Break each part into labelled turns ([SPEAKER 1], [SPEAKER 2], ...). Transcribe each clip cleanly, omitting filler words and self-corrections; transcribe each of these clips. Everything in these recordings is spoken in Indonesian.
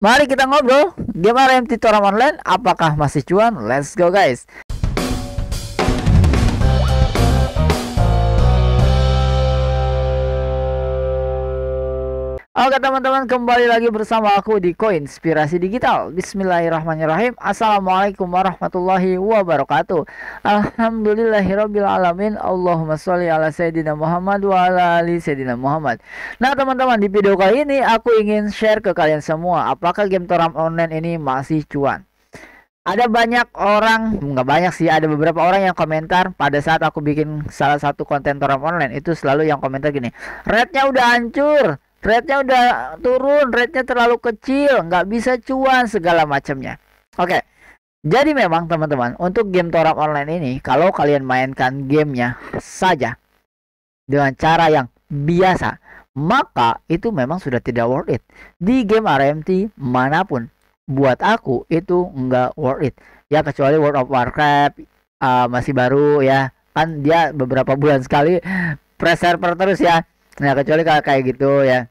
[SPEAKER 1] Mari kita ngobrol. Game RMT Toram Online apakah masih cuan? Let's go guys. Oke teman-teman, kembali lagi bersama aku di Koinspirasi Digital. Bismillahirrahmanirrahim. Assalamualaikum warahmatullahi wabarakatuh. Alhamdulillahirabbil alamin. Allahumma sholli ala sayyidina Muhammad wa ala ali sayyidina Muhammad. Nah teman-teman, di video kali ini aku ingin share ke kalian semua, apakah game Toram Online ini masih cuan? Ada banyak orang, nggak banyak sih, ada beberapa orang yang komentar pada saat aku bikin salah satu konten Toram Online. Itu selalu yang komentar gini, rate-nya udah hancur, rate-nya udah turun, rate-nya terlalu kecil, nggak bisa cuan, segala macamnya. Oke, jadi memang teman-teman, untuk game Toram Online ini, kalau kalian mainkan gamenya saja dengan cara yang biasa, maka itu memang sudah tidak worth it. Di game RMT manapun, buat aku itu nggak worth it. Ya kecuali World of Warcraft masih baru ya, kan dia beberapa bulan sekali pre-server terus ya. Nah kecuali kayak gitu ya,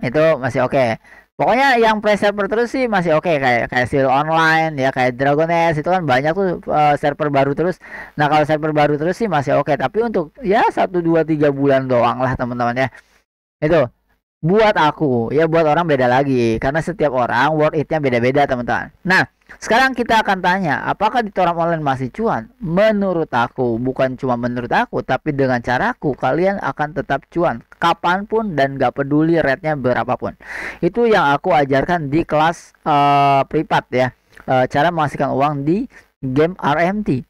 [SPEAKER 1] itu masih oke. Pokoknya yang pre-server terus sih masih oke, kayak Steel Online ya, kayak Dragon Age itu kan banyak tuh server baru terus. Nah kalau server baru terus sih masih oke, tapi untuk ya 1 2 3 bulan doang lah teman-teman ya. Itu buat aku ya, buat orang beda lagi, karena setiap orang worth it-nya beda-beda teman-teman. Nah sekarang kita akan tanya, apakah di Toram Online masih cuan? Menurut aku, bukan cuma menurut aku, tapi dengan caraku kalian akan tetap cuan kapanpun dan gak peduli rate-nya berapapun. Itu yang aku ajarkan di kelas privat ya, cara menghasilkan uang di game RMT.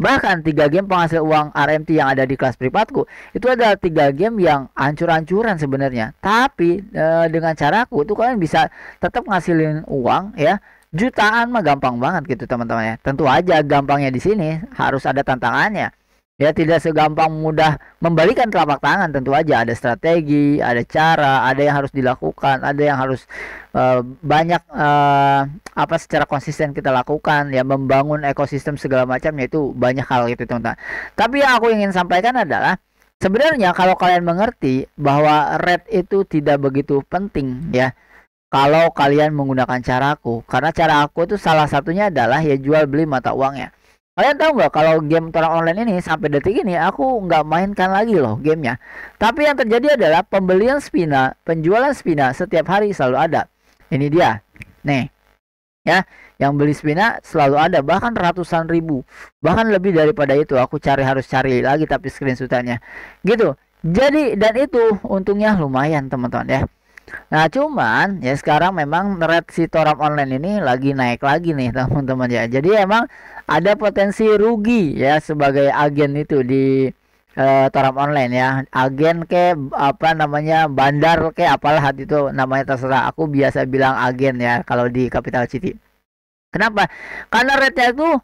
[SPEAKER 1] Bahkan 3 game penghasil uang RMT yang ada di kelas privatku itu adalah 3 game yang ancur-ancuran sebenarnya. Tapi dengan caraku itu kalian bisa tetap ngasilin uang ya. Jutaan mah gampang banget gitu teman-teman ya. Tentu aja gampangnya di sini harus ada tantangannya. Ya tidak segampang mudah membalikan telapak tangan, tentu aja ada strategi, ada cara, ada yang harus dilakukan, ada yang harus banyak apa secara konsisten kita lakukan ya, membangun ekosistem segala macamnya, itu banyak hal gitu teman-teman. Tapi yang aku ingin sampaikan adalah sebenarnya kalau kalian mengerti bahwa rate itu tidak begitu penting ya, kalau kalian menggunakan caraku, karena cara aku itu salah satunya adalah ya jual beli mata uangnya. Kalian tahu nggak kalau game Toram Online ini sampai detik ini aku nggak mainkan lagi loh gamenya. Tapi yang terjadi adalah pembelian spina, penjualan spina setiap hari selalu ada. Ini dia, nih, ya, yang beli spina selalu ada, bahkan ratusan ribu, bahkan lebih daripada itu. Aku harus cari lagi tapi screenshotannya, gitu. Jadi dan itu untungnya lumayan teman-teman ya. Nah cuman ya sekarang memang rate si Toram Online ini lagi naik lagi nih teman-teman ya. Jadi emang ada potensi rugi ya sebagai agen itu di Toram Online ya. Agen ke apa namanya, bandar ke apalah itu namanya, terserah. Aku biasa bilang agen ya kalau di Capital City. Kenapa? Karena rate-nya itu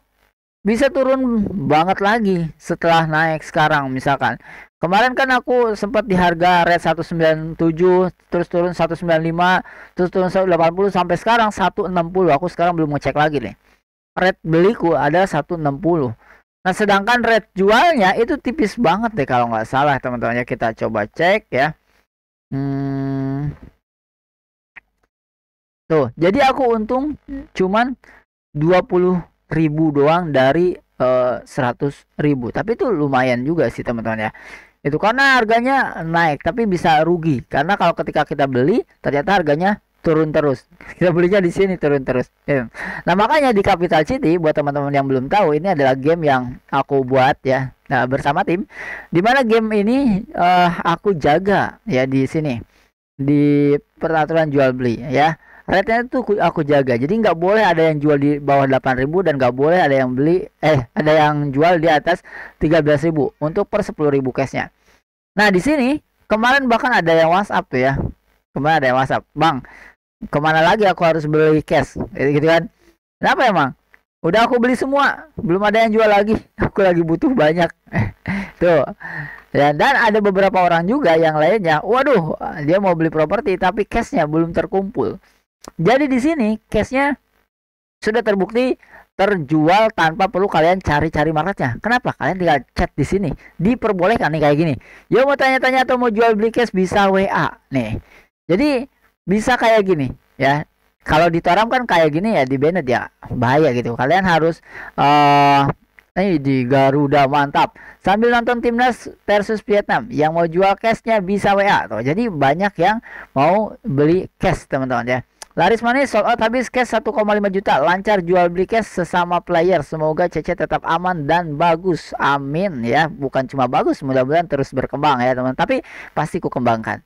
[SPEAKER 1] bisa turun banget lagi setelah naik sekarang. Misalkan kemarin kan aku sempat di harga rate 197, terus turun 195, terus turun 180, sampai sekarang 160. Aku sekarang belum ngecek lagi nih. Rate beliku ada 160. Nah sedangkan rate jualnya itu tipis banget deh kalau nggak salah teman-teman ya. Kita coba cek ya. Tuh, jadi aku untung cuman 20.000 doang dari 100.000. Tapi itu lumayan juga sih teman-teman ya. Itu karena harganya naik tapi bisa rugi, karena kalau ketika kita beli ternyata harganya turun terus. Kita belinya di sini turun terus. Nah makanya di Capital City, buat teman-teman yang belum tahu, ini adalah game yang aku buat ya, nah, bersama tim. Dimana game ini aku jaga ya di sini, di peraturan jual beli ya. Rate-nya itu aku jaga. Jadi nggak boleh ada yang jual di bawah 8.000 dan nggak boleh ada yang beli ada yang jual di atas 13.000 untuk per 10.000 cashnya. Nah di sini kemarin bahkan ada yang WhatsApp tuh ya. Kemarin ada yang WhatsApp, "Bang, kemana lagi aku harus beli cash?" Gitu kan. Kenapa emang? Udah aku beli semua, belum ada yang jual lagi. Aku lagi butuh banyak. Tuh. Ya, dan ada beberapa orang juga yang lainnya, waduh, dia mau beli properti tapi cashnya belum terkumpul. Jadi di sini cashnya sudah terbukti terjual tanpa perlu kalian cari-cari marketnya. Kenapa? Kalian tinggal chat di sini. Diperbolehkan nih kayak gini. Yo mau tanya-tanya atau mau jual beli cash bisa WA nih. Jadi bisa kayak gini ya. kalau di Toram kan kayak gini ya, di Bennett ya bahaya gitu. Kalian harus ini di Garuda mantap sambil nonton timnas versus Vietnam. Yang mau jual cashnya bisa WA tuh. Jadi banyak yang mau beli cash teman-teman ya. Laris manis sold out habis cash 1,5 juta. Lancar jual beli cash sesama player. Semoga CC tetap aman dan bagus. Amin ya. Bukan cuma bagus, mudah-mudahan terus berkembang ya teman. Tapi pasti ku kembangkan.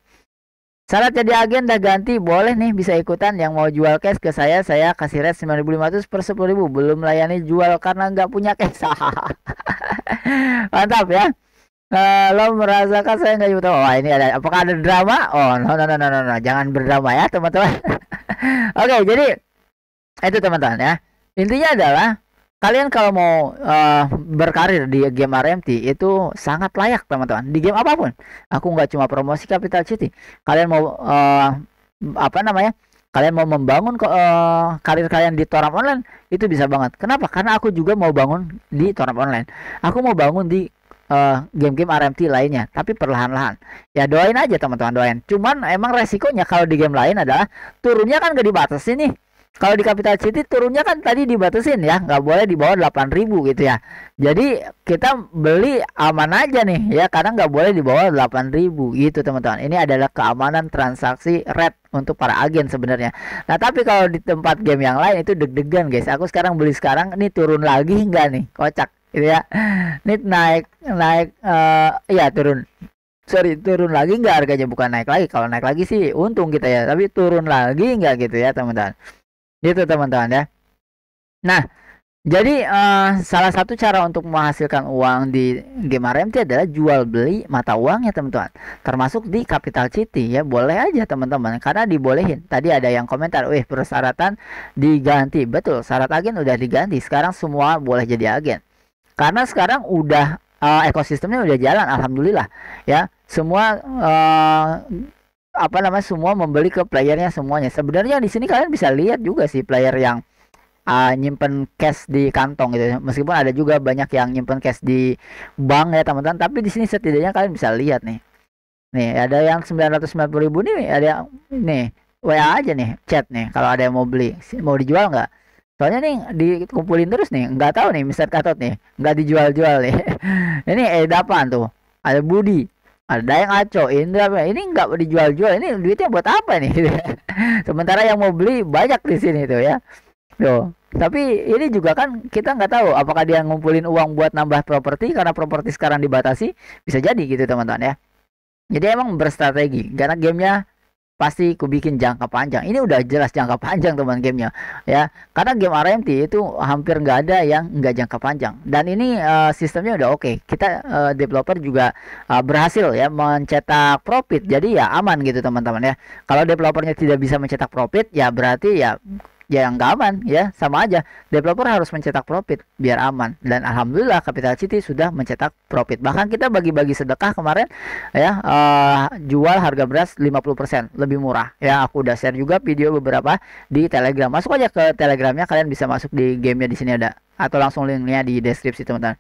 [SPEAKER 1] Syarat jadi agen dah ganti, boleh nih bisa ikutan. Yang mau jual cash ke saya kasih rate 9.500 per 10.000. Belum melayani jual karena nggak punya cash. Mantap ya. Lo merasakan saya nggak tahu. Wah ini ada, apakah ada drama? Oh no no no no no, no. Jangan berdrama ya teman-teman. Oke, jadi itu teman-teman ya. Intinya adalah kalian kalau mau berkarir di game RMT itu sangat layak teman-teman. Di game apapun. Aku nggak cuma promosi Capital City. Kalian mau apa namanya? Kalian mau membangun karir kalian di Toram Online itu bisa banget. Kenapa? Karena aku juga mau bangun di Toram Online. Aku mau bangun di game-game RMT lainnya, tapi perlahan-lahan. Ya doain aja teman-teman, doain. Cuman emang resikonya kalau di game lain adalah turunnya kan gak dibatasin nih. Kalau di Capital City turunnya kan tadi dibatasin ya, nggak boleh di bawah 8.000 gitu ya. Jadi kita beli aman aja nih ya, karena nggak boleh di bawah 8.000 gitu teman-teman. Ini adalah keamanan transaksi red untuk para agen sebenarnya. Nah tapi kalau di tempat game yang lain itu deg-degan guys. Aku sekarang beli sekarang, ini turun lagi nggak nih? Kocak gitu ya. Ini naik ya turun. Sorry, turun lagi nggak harganya, bukan naik lagi. Kalau naik lagi sih untung kita ya, tapi turun lagi nggak gitu ya teman-teman. Gitu teman-teman ya. Nah, jadi salah satu cara untuk menghasilkan uang di game RMT adalah jual beli mata uang ya teman-teman. Termasuk di Capital City ya, boleh aja teman-teman karena dibolehin. Tadi ada yang komentar, "Wih, persyaratan diganti." Betul, syarat agen udah diganti. Sekarang semua boleh jadi agen. Karena sekarang udah ekosistemnya udah jalan, alhamdulillah ya. Semua apa namanya, semua membeli ke playernya semuanya. Sebenarnya di sini kalian bisa lihat juga sih player yang nyimpen cash di kantong gitu. Meskipun ada juga banyak yang nyimpen cash di bank ya teman-teman, tapi di sini setidaknya kalian bisa lihat nih. Nih ada yang 990.000 nih, ada yang nih WA aja nih, chat nih kalau ada yang mau beli, mau dijual nggak? Soalnya nih dikumpulin terus nih, nggak tahu nih Mister Katot nih, nggak dijual-jual nih. Ini apaan tuh? Ada Budi, ada yang Aco, Indra, ini nggak dijual-jual, ini duitnya buat apa nih? Sementara yang mau beli banyak di sini tuh ya. Tuh. Tapi ini juga kan kita nggak tahu apakah dia ngumpulin uang buat nambah properti karena properti sekarang dibatasi, bisa jadi gitu teman-teman ya. Jadi emang berstrategi karena gamenya pasti ku bikin jangka panjang. Ini udah jelas jangka panjang teman gamenya ya. Karena game RMT itu hampir nggak ada yang nggak jangka panjang. Dan ini sistemnya udah oke. Kita developer juga berhasil ya mencetak profit. Jadi ya aman gitu teman-teman ya. Kalau developernya tidak bisa mencetak profit ya berarti ya nggak aman ya, sama aja. Developer harus mencetak profit biar aman, dan alhamdulillah Capital City sudah mencetak profit. Bahkan kita bagi-bagi sedekah kemarin ya, jual harga beras 50% lebih murah ya. Aku udah share juga video beberapa di Telegram. Masuk aja ke Telegramnya, kalian bisa masuk di gamenya, di sini ada, atau langsung linknya di deskripsi teman-teman.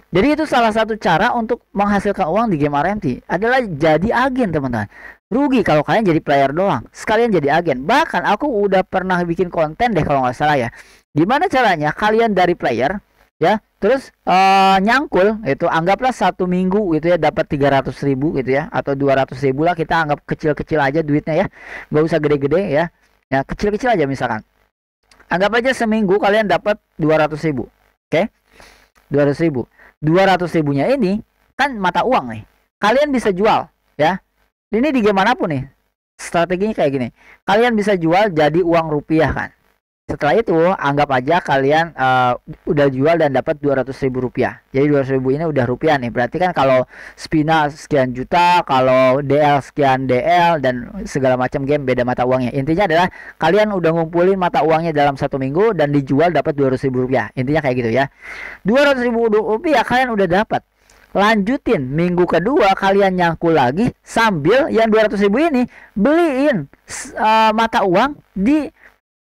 [SPEAKER 1] Jadi itu salah satu cara untuk menghasilkan uang di game RMT adalah jadi agen teman-teman. Rugi kalau kalian jadi player doang, sekalian jadi agen. Bahkan aku udah pernah bikin konten deh kalau nggak salah ya. Gimana caranya kalian dari player ya, terus nyangkul itu, anggaplah 1 minggu gitu ya dapat 300.000 gitu ya, atau 200.000 lah, kita anggap kecil-kecil aja duitnya ya, nggak usah gede-gede ya. Ya kecil-kecil aja, misalkan anggap aja seminggu kalian dapat 200.000, oke? 200.000. 200.000-nya ini kan mata uang nih, kalian bisa jual ya. Ini di game manapun nih, strateginya kayak gini, kalian bisa jual jadi uang rupiah kan. Setelah itu anggap aja kalian udah jual dan dapat 200.000 rupiah. Jadi 200.000 ini udah rupiah nih. Berarti kan kalau Spina sekian juta, kalau DL sekian DL, dan segala macam game beda mata uangnya. Intinya adalah kalian udah ngumpulin mata uangnya dalam 1 minggu dan dijual dapat 200.000 rupiah. Intinya kayak gitu ya. 200.000 rupiah kalian udah dapat. Lanjutin minggu kedua kalian nyangkul lagi sambil yang 200.000 ini beliin mata uang di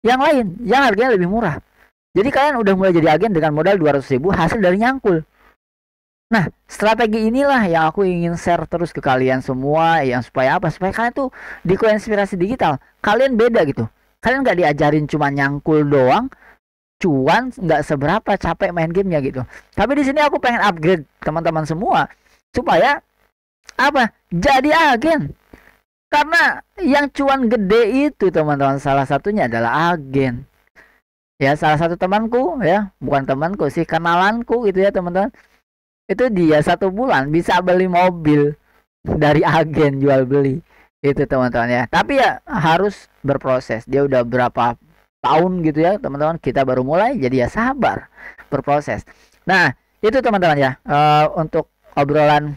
[SPEAKER 1] yang lain yang harganya lebih murah. Jadi kalian udah mulai jadi agen dengan modal 200.000 hasil dari nyangkul. Nah, strategi inilah yang aku ingin share terus ke kalian semua, yang supaya apa? Supaya kalian tuh di Koinspirasi Digital kalian beda gitu. Kalian nggak diajarin cuma nyangkul doang, cuan nggak seberapa, capek main gamenya gitu. Tapi di sini aku pengen upgrade teman-teman semua supaya apa? Jadi agen. Karena yang cuan gede itu teman-teman, salah satunya adalah agen. Ya, salah satu temanku, ya bukan temanku sih, kenalanku gitu ya teman-teman, itu dia 1 bulan bisa beli mobil dari agen jual beli itu teman-teman ya. Tapi ya harus berproses. Dia udah berapa tahun gitu ya teman-teman, kita baru mulai, jadi ya sabar, berproses. Nah itu teman-teman ya, untuk obrolan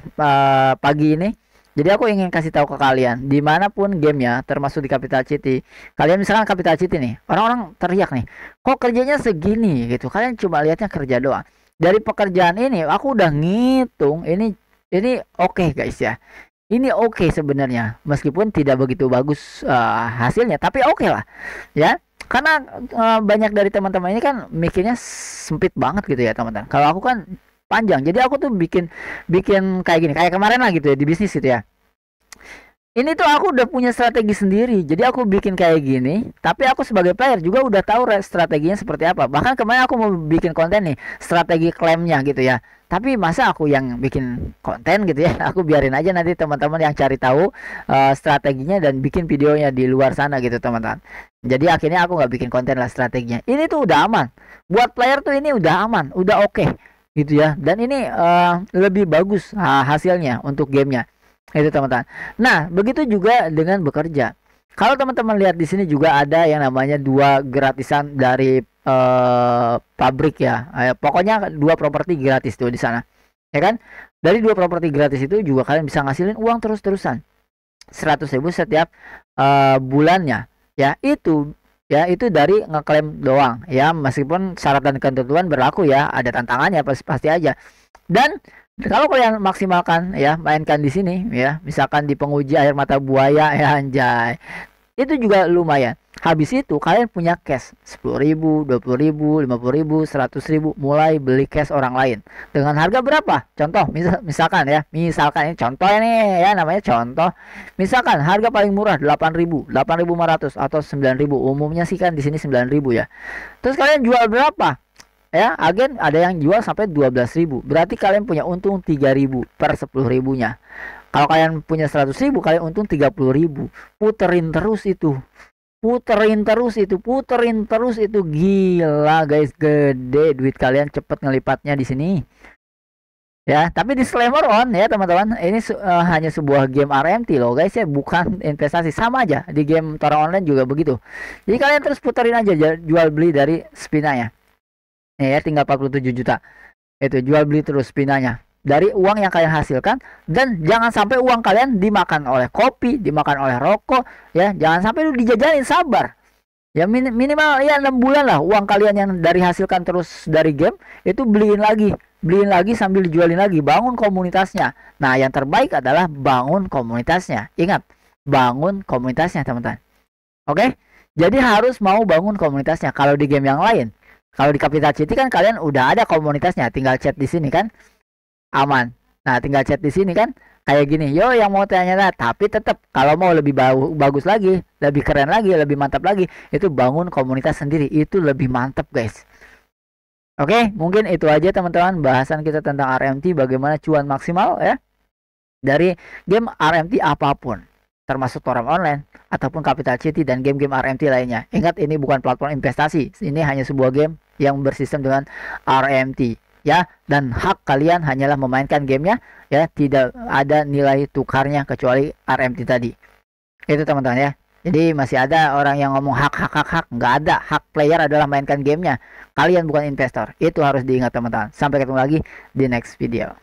[SPEAKER 1] pagi ini. Jadi aku ingin kasih tahu ke kalian, dimanapun gamenya, termasuk di Capital City, kalian misalkan Capital City nih, orang-orang teriak nih, kok kerjanya segini gitu, kalian cuma lihatnya kerja doang. Dari pekerjaan ini aku udah ngitung, ini oke guys ya, ini oke sebenarnya, meskipun tidak begitu bagus hasilnya, tapi oke lah ya. Karena banyak dari teman-teman ini kan mikirnya sempit banget gitu ya teman-teman. Kalau aku kan panjang, jadi aku tuh bikin bikin kayak gini, kayak kemarin lah gitu ya di bisnis gitu ya. Ini tuh aku udah punya strategi sendiri, jadi aku bikin kayak gini, tapi aku sebagai player juga udah tahu strateginya seperti apa. Bahkan kemarin aku mau bikin konten nih, strategi klaimnya gitu ya. Tapi masa aku yang bikin konten gitu ya, aku biarin aja nanti teman-teman yang cari tahu strateginya dan bikin videonya di luar sana gitu teman-teman. Jadi akhirnya aku nggak bikin konten lah strateginya. Ini tuh udah aman, buat player tuh ini udah aman, udah oke gitu ya. Dan ini lebih bagus hasilnya untuk gamenya itu teman-teman. Nah begitu juga dengan bekerja. Kalau teman-teman lihat di sini juga ada yang namanya 2 gratisan dari pabrik ya. Pokoknya 2 properti gratis tuh di sana, ya kan? Dari 2 properti gratis itu juga kalian bisa ngasilin uang terus-terusan 100.000 setiap bulannya. Ya itu dari ngeklaim doang ya, meskipun syarat dan ketentuan berlaku ya, ada tantangannya pasti aja. Dan kalau kalian maksimalkan ya, mainkan di sini ya, misalkan di penguji air mata buaya ya, anjay, itu juga lumayan. Habis itu kalian punya cash 10.000, 20.000, 50.000, 100.000, mulai beli cash orang lain dengan harga berapa? Contoh misalkan ya, misalkan ini contoh ini ya, namanya contoh. Misalkan harga paling murah 8.000, 8.500 atau 9.000. Umumnya sih kan di sini 9.000 ya. Terus kalian jual berapa? Ya, agen ada yang jual sampai 12.000. Berarti kalian punya untung 3.000 per 10.000-nya. Kalau kalian punya 100.000, kalian untung 30.000. Puterin terus itu. Puterin terus itu. Gila guys, gede duit kalian, cepet ngelipatnya di sini. Ya, tapi disclaimer on ya teman-teman. Ini hanya sebuah game RMT loh guys ya, bukan investasi. Sama aja di game Torrent Online juga begitu. Jadi kalian terus puterin aja jual beli dari spinanya. Ya tinggal 47 juta. Itu jual beli terus pinanya dari uang yang kalian hasilkan. Dan jangan sampai uang kalian dimakan oleh kopi, dimakan oleh rokok ya. Jangan sampai lu dijajanin, sabar. Ya minimal ya 6 bulan lah uang kalian yang dari hasilkan terus dari game itu beliin lagi sambil dijualin lagi. Bangun komunitasnya. Nah, yang terbaik adalah bangun komunitasnya. Ingat, bangun komunitasnya teman-teman. Oke? Jadi harus mau bangun komunitasnya. Kalau di game yang lain, kalau di Capital City kan kalian udah ada komunitasnya, tinggal chat di sini kan aman. Nah, tinggal chat di sini kan kayak gini. Yo yang mau tanya, tapi tetap kalau mau lebih bagus lagi, lebih keren lagi, lebih mantap lagi, itu bangun komunitas sendiri. Itu lebih mantap, guys. Oke, mungkin itu aja teman-teman bahasan kita tentang RMT, bagaimana cuan maksimal ya dari game RMT apapun, termasuk Torrent Online ataupun Capital City dan game-game RMT lainnya. Ingat, ini bukan platform investasi. Ini hanya sebuah game yang bersistem dengan RMT ya, dan hak kalian hanyalah memainkan gamenya ya, tidak ada nilai tukarnya kecuali RMT tadi. Itu teman-teman ya. Jadi masih ada orang yang ngomong hak, nggak ada. Hak player adalah mainkan gamenya. Kalian bukan investor. Itu harus diingat teman-teman. Sampai ketemu lagi di next video.